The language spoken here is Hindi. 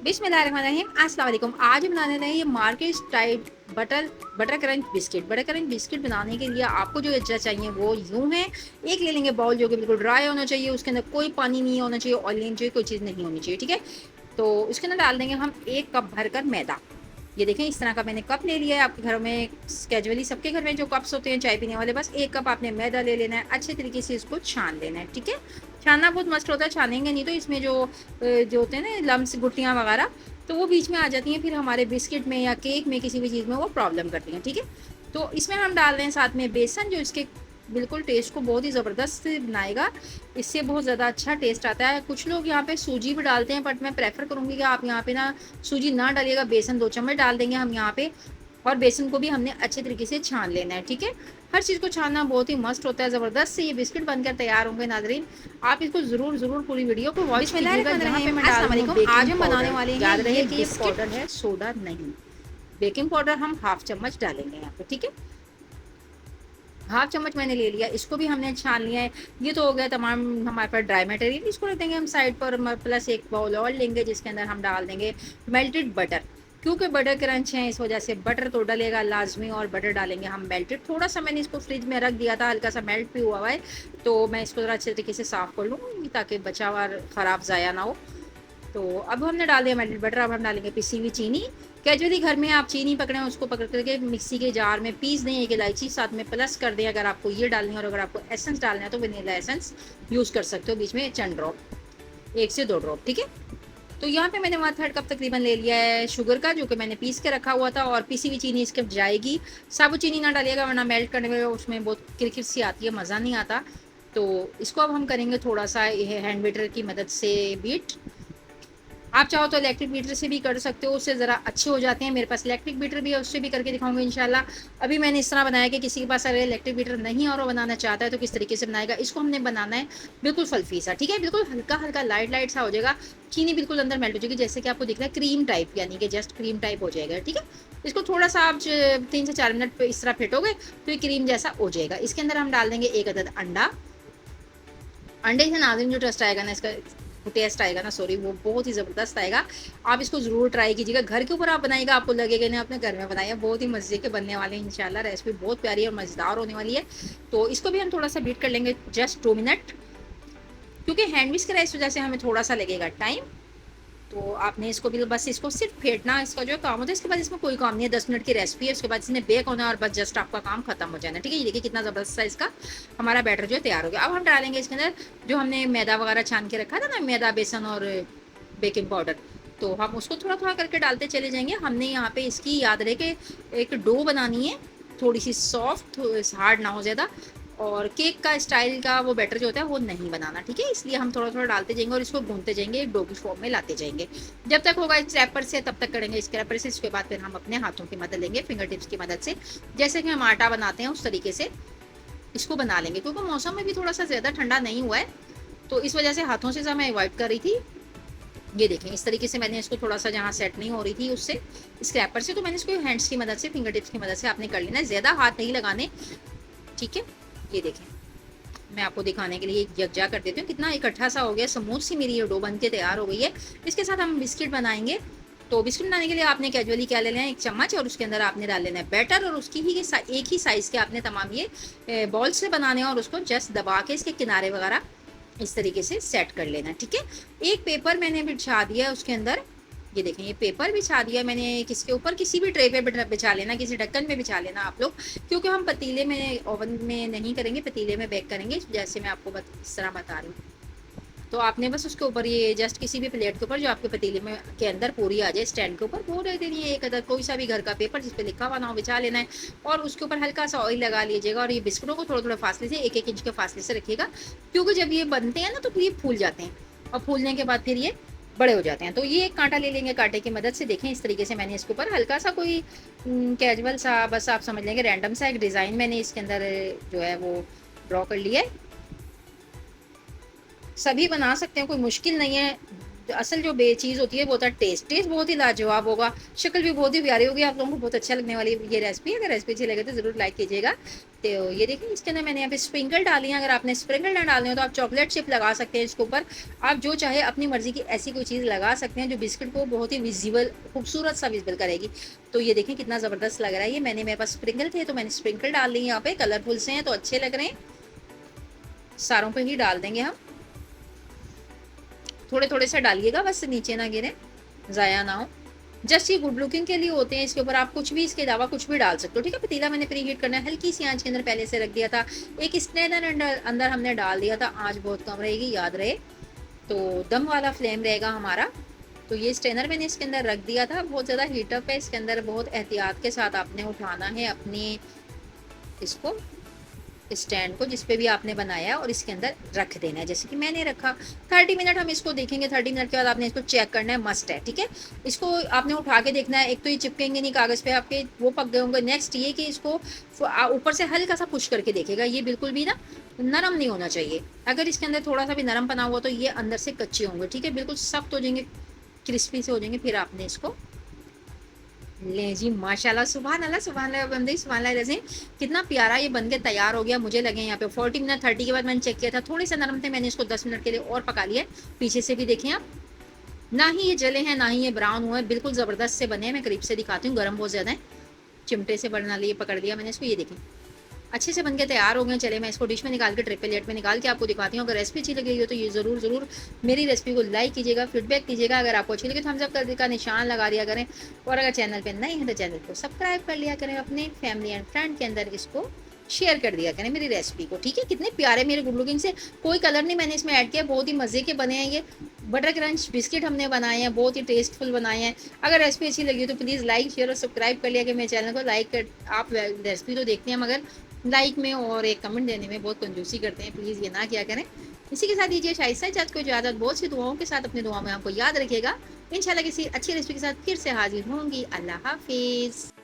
बिस्मिल्लाहिर्रहमानिर्रहीम। अस्सलाम वालेकुम। आज हम बनाने रहे हैं ये market style butter crunch biscuit. Butter crunch biscuit बनाने के लिए आपको जो अज्जा चाहिए वो यूं है। एक ले लेंगे बाउल जो कि बिल्कुल ड्राई होना चाहिए, उसके अंदर कोई पानी नहीं होना चाहिए, ऑयल नहीं चाहिए, कोई चीज़ नहीं होनी चाहिए, ठीक है। तो इसके अंदर डाल देंगे हम 1 कप भरकर मैदा। ये देखें इस तरह का मैंने कप ले लिया है। आपके घर में कैजुअली सबके घर में जो कप्स होते हैं चाय पीने वाले, बस 1 कप आपने मैदा ले लेना है। अच्छे तरीके से इसको छान लेना है, ठीक है। छानना बहुत मस्त होता है, छानेंगे नहीं तो इसमें जो होते हैं ना लम्स, गुटियाँ वगैरह, तो वो बीच में आ जाती हैं, फिर हमारे बिस्किट में या केक में किसी भी चीज़ में वो प्रॉब्लम करती हैं, ठीक है। तो इसमें हम डाल रहे हैं साथ में बेसन, जो इसके बिल्कुल टेस्ट को बहुत ही ज़बरदस्त बनाएगा। इससे बहुत ज़्यादा अच्छा टेस्ट आता है। कुछ लोग यहाँ पे सूजी भी डालते हैं, बट मैं प्रेफर करूँगी कि आप यहाँ पे ना सूजी ना डालिएगा, बेसन 2 चम्मच डाल देंगे हम यहाँ पे। और बेसन को भी हमने अच्छे तरीके से छान लेना है, ठीक है। हर चीज़ को छानना बहुत ही मस्त होता है, ज़बरदस्त से ये बिस्किट बनकर तैयार होंगे नाज़रीन। आप इसको ज़रूर पूरी वीडियो को वॉच कीजिएगा। यहाँ पे मैं डाल रही हूँ आज हम बनाने वाले हैं, याद रहे कि ये पाउडर है, सोडा नहीं। बेकिंग पाउडर हम 1/2 चम्मच डालेंगे यहाँ पे, ठीक है। 1/2 चम्मच मैंने ले लिया, इसको भी हमने छान लिया है। ये तो हो गया तमाम हमारे पास ड्राई मटेरियल। इसको रख देंगे हम साइड पर। प्लस एक बाउल और लेंगे जिसके अंदर हम डाल देंगे मेल्टेड बटर। क्योंकि बटर क्रंच है इस वजह से बटर तो डलेगा लाजमी, और बटर डालेंगे हम मेल्टेड। थोड़ा सा मैंने इसको फ्रिज में रख दिया था, हल्का सा मेल्ट भी हुआ है, तो मैं इसको ज़रा अच्छे तरीके से साफ़ कर लूँ ताकि बचा हुआ ख़राब ज़ाया ना हो। तो अब हमने डाल दिया मेल्टेड बटर। अब हम डालेंगे पिसी हुई चीनी। कैजुअली घर में आप चीनी पकड़ें, उसको पकड़ करके मिक्सी के जार में पीस दें, एक इलायची साथ में प्लस कर दें अगर आपको ये डालनी है, और अगर आपको एसेंस डालना है तो वनीला एसेंस यूज़ कर सकते हो, बीच में चंद ड्रॉप, 1 से 2 ड्रॉप, ठीक है। तो यहाँ पे मैंने 1/3 कप तकरीबन ले लिया है शुगर का, जो कि मैंने पीस के रखा हुआ था, और पीसी हुई चीनी इसके जाएगी। साबुत चीनी ना डालिएगा वरना मेल्ट करने में उसमें बहुत किरकिर सी आती है, मज़ा नहीं आता। तो इसको अब हम करेंगे थोड़ा सा हैंड बीटर की मदद से बीट। आप चाहो तो इलेक्ट्रिक बीटर से भी कर सकते हो, उससे ज़रा अच्छे हो जाते हैं। मेरे पास इलेक्ट्रिक बीटर भी है, उससे भी करके दिखाऊंगी इंशाल्लाह। अभी मैंने इस तरह बनाया कि किसी के पास अगर इलेक्ट्रिक बीटर नहीं और वो बनाना चाहता है तो किस तरीके से बनाएगा। इसको हमने बनाना है बिल्कुल फल्फी सा, ठीक है, बिल्कुल हल्का हल्का लाइट सा हो जाएगा। चीनी बिल्कुल अंदर मेल्ट हो जाएगी, जैसे कि आपको दिख रहा है क्रीम टाइप, यानी कि जस्ट क्रीम टाइप हो जाएगा, ठीक है। इसको थोड़ा सा आप 3 से 4 मिनट इस तरह फेंटोगे तो ये क्रीम जैसा हो जाएगा। इसके अंदर हम डाल देंगे 1 अदद अंडा। अंडे से नाज़रीन जो टेस्ट आएगा ना, सॉरी, वो बहुत ही ज़बरदस्त आएगा। आप इसको ज़रूर ट्राई कीजिएगा, घर के ऊपर आप बनाइएगा, आपको लगेगा नहीं आपने घर में बनाया। बहुत ही मज़े के बनने वाले हैं इंशाल्लाह। रेसिपी बहुत प्यारी और मज़ेदार होने वाली है। तो इसको भी हम थोड़ा सा बीट कर लेंगे, जस्ट 2 मिनट, क्योंकि हैंडविच के इस वजह से हमें थोड़ा सा लगेगा टाइम। तो आपने इसको भी बस इसको सिर्फ फेंटना इसका जो काम होता है, इसके बाद इसमें कोई काम नहीं है। 10 मिनट की रेसिपी है, उसके बाद इसने बेक होना है और बस जस्ट आपका काम खत्म हो जाना है, ठीक है। ये देखिए कितना ज़बरदस्त है इसका हमारा बैटर जो है तैयार हो गया। अब हम डालेंगे इसके अंदर जो हमने मैदा वगैरह छान के रखा था ना, मैदा, बेसन और बेकिंग पाउडर, तो हम उसको थोड़ा थोड़ा करके डालते चले जाएंगे। हमने यहाँ पे इसकी याद रहे कि एक डो बनानी है, थोड़ी सी सॉफ्ट, हार्ड ना हो ज़्यादा, और केक का स्टाइल का वो बैटर जो होता है वो नहीं बनाना, ठीक है। इसलिए हम थोड़ा थोड़ा डालते जाएंगे और इसको भूनते जाएंगे, एक डो की फॉर्म में लाते जाएंगे। जब तक होगा स्क्रैपर से तब तक करेंगे स्क्रैपर से। इसके बाद फिर हम अपने हाथों की मदद लेंगे, फिंगर टिप्स की मदद से, जैसे कि हम आटा बनाते हैं उस तरीके से इसको बना लेंगे। क्योंकि मौसम में भी थोड़ा सा ज़्यादा ठंडा नहीं हुआ है, तो इस वजह से हाथों से मैं अवॉइड कर रही थी। ये देखें इस तरीके से मैंने इसको थोड़ा सा जहाँ सेट नहीं हो रही थी उससे स्क्रैपर से, तो मैंने इसको हैंड्स की मदद से, फिंगर टिप्स की मदद से आपने कर लेना है, ज़्यादा हाथ नहीं लगाने, ठीक है। ये देखें मैं आपको दिखाने के लिए यकजा कर देती हूँ, कितना इकट्ठा सा हो गया, स्मूथ सी मेरी ये डो बन के तैयार हो गई है। इसके साथ हम बिस्किट बनाएंगे। तो बिस्किट बनाने के लिए आपने कैजुअली क्या ले लेना है, 1 चम्मच, और उसके अंदर आपने डाल लेना है बैटर, और उसकी ही एक ही साइज़ के आपने तमाम ये बॉल से बनाने हैं, और उसको जस्ट दबा के इसके किनारे वगैरह इस तरीके से सेट कर लेना, ठीक है। एक पेपर मैंने बिछा दिया है उसके अंदर, ये देखें ये पेपर बिछा दिया मैंने, किसके ऊपर, किसी भी ट्रे पे बिछा लेना, किसी ढक्कन में बिछा लेना आप लोग, क्योंकि हम पतीले में, ओवन में नहीं करेंगे, पतीले में बेक करेंगे, जैसे मैं आपको इस तरह बता रही हूँ। तो आपने बस उसके ऊपर ये जस्ट किसी भी प्लेट के ऊपर जो आपके पतीले में के अंदर पूरी आ जाए, स्टैंड के ऊपर वो रख देनी है, एक अदर कोई सा भी घर का पेपर जिस पे लिखा हुआ ना हो बिछा लेना है, और उसके ऊपर हल्का सा ऑयल लगा लीजिएगा, और ये बिस्कुटों को थोड़ा थोड़ा फासले से, 1-1 इंच के फासले से रखिएगा, क्योंकि जब ये बनते हैं ना तो फिर ये फूल जाते हैं, और फूलने के बाद फिर ये बड़े हो जाते हैं। तो ये एक कांटा ले लेंगे, कांटे की मदद से देखें इस तरीके से मैंने इसके ऊपर हल्का सा कोई कैजुअल सा, बस आप समझ लेंगे रैंडम सा एक डिज़ाइन मैंने इसके अंदर जो है वो ड्रॉ कर लिया है। सभी बना सकते हैं, कोई मुश्किल नहीं है। असल जो बे चीज़ होती है वो होता है टेस्ट। टेस्ट बहुत ही लाजवाब होगा, शक्ल भी बहुत ही प्यारी होगी, आप लोगों को बहुत अच्छा लगने वाली ये रेसिपी। अगर रेसिपी अच्छी लगे तो ज़रूर लाइक कीजिएगा। तो ये देखिए इसके अंदर मैंने यहाँ पे स्प्रिंकल डाली हैं। अगर आपने स्प्रिंकल ना डालने हो तो आप चॉकलेट चिप लगा सकते हैं इसके ऊपर। आप जो चाहे अपनी मर्ज़ी की ऐसी कोई चीज़ लगा सकते हैं जो बिस्किट को बहुत ही विजिबल खूबसूरत सा विजिबल करेगी। तो ये देखें कितना ज़बरदस्त लग रहा है ये। मेरे पास स्प्रिंकल थे तो मैंने स्प्रिंकल डाल ली यहाँ पे, कलरफुल से हैं तो अच्छे लग रहे हैं। सारों पे ही डाल देंगे हम, थोड़े थोड़े से डालिएगा बस, नीचे ना गिरे, ज़ाया ना हो। जस्ट ये गुड लुकिंग के लिए होते हैं। इसके ऊपर आप कुछ भी इसके अलावा कुछ भी डाल सकते हो, ठीक है। पतीला मैंने प्री हीट करना है, हल्की सी आंच के अंदर पहले से रख दिया था। एक स्ट्रेनर अंदर हमने डाल दिया था, आंच बहुत कम रहेगी याद रहे, तो दम वाला फ्लेम रहेगा हमारा। तो ये स्ट्रेनर मैंने इसके अंदर रख दिया था, बहुत ज़्यादा हीटअप है। इसके अंदर बहुत एहतियात के साथ आपने उठाना है अपने इसको, स्टैंड को जिस पे भी आपने बनाया है, और इसके अंदर रख देना है जैसे कि मैंने रखा। 30 मिनट हम इसको देखेंगे। 30 मिनट के बाद आपने इसको चेक करना है, मस्ट है, ठीक है। इसको आपने उठा के देखना है, एक तो ये चिपकेंगे नहीं कागज़ पे आपके, वो पक गए होंगे। नेक्स्ट ये कि इसको ऊपर से हल्का सा पुश करके देखेगा, ये बिल्कुल भी ना नरम नहीं होना चाहिए। अगर इसके अंदर थोड़ा सा भी नरम बना हुआ तो ये अंदर से कच्चे होंगे, ठीक है। बिल्कुल सख्त हो जाएंगे, क्रिस्पी से हो जाएंगे, फिर आपने इसको ले जी। माशाल्लाह, सुभान अल्लाह, सुभान अल्लाह बंदे, सुभान अल्लाह। जैसे कितना प्यारा ये बन के तैयार हो गया। मुझे लगे यहाँ पे 40 मिनट, 30 के बाद मैंने चेक किया था, थोड़े से नरम थे। मैंने इसको 10 मिनट के लिए और पका लिया। पीछे से भी देखें आप, ना ही ये जले हैं ना ही ये ब्राउन हुए, बिल्कुल ज़बरदस्त से बने हैं। मैं करीब से दिखाती हूँ, गर्म बहुत ज़्यादा है। चिमटे से बना लिए, पकड़ लिया मैंने इसको, ये देखें अच्छे से बनके तैयार हो गए। चले मैं इसको डिश में निकाल के, ट्रे प्लेट में निकाल के आपको दिखाती हूँ। अगर रेसिपी अच्छी लगी हो तो ये ज़रूर मेरी रेसिपी को लाइक कीजिएगा, फीडबैक कीजिएगा। अगर आपको अच्छी लगी तो थम्स अप कर का निशान लगा दिया करें, और अगर चैनल पे नए हैं तो चैनल को सब्सक्राइब कर लिया करें। अपने फैमिली एंड फ्रेंड के अंदर इसको शेयर कर दिया करें मेरी रेसिपी को, ठीक है। कितने प्यारे मेरे गुड लुकिंग से, कोई कलर नहीं मैंने इसमें ऐड किया, बहुत ही मज़े के बने हैं ये बटर क्रंच बिस्किट हमने बनाए हैं, बहुत ही टेस्टफुल बनाए हैं। अगर रेसिपी अच्छी लगी हो तो प्लीज़ लाइक शेयर और सब्सक्राइब कर लिया कि मेरे चैनल को लाइक कर। आप रेसिपी तो देखते हैं मगर लाइक में और एक कमेंट देने में बहुत कंजूसी करते हैं, प्लीज़ ये ना किया करें। इसी के साथ दीजिए शाइस्ता इजाज़त को इजाज़त। बहुत सी दुआओं के साथ अपनी दुआ में आपको याद रखिएगा। इंशाल्लाह किसी अच्छी रेसिपी के साथ फिर से हाजिर होंगी। अल्लाह हाफिज़।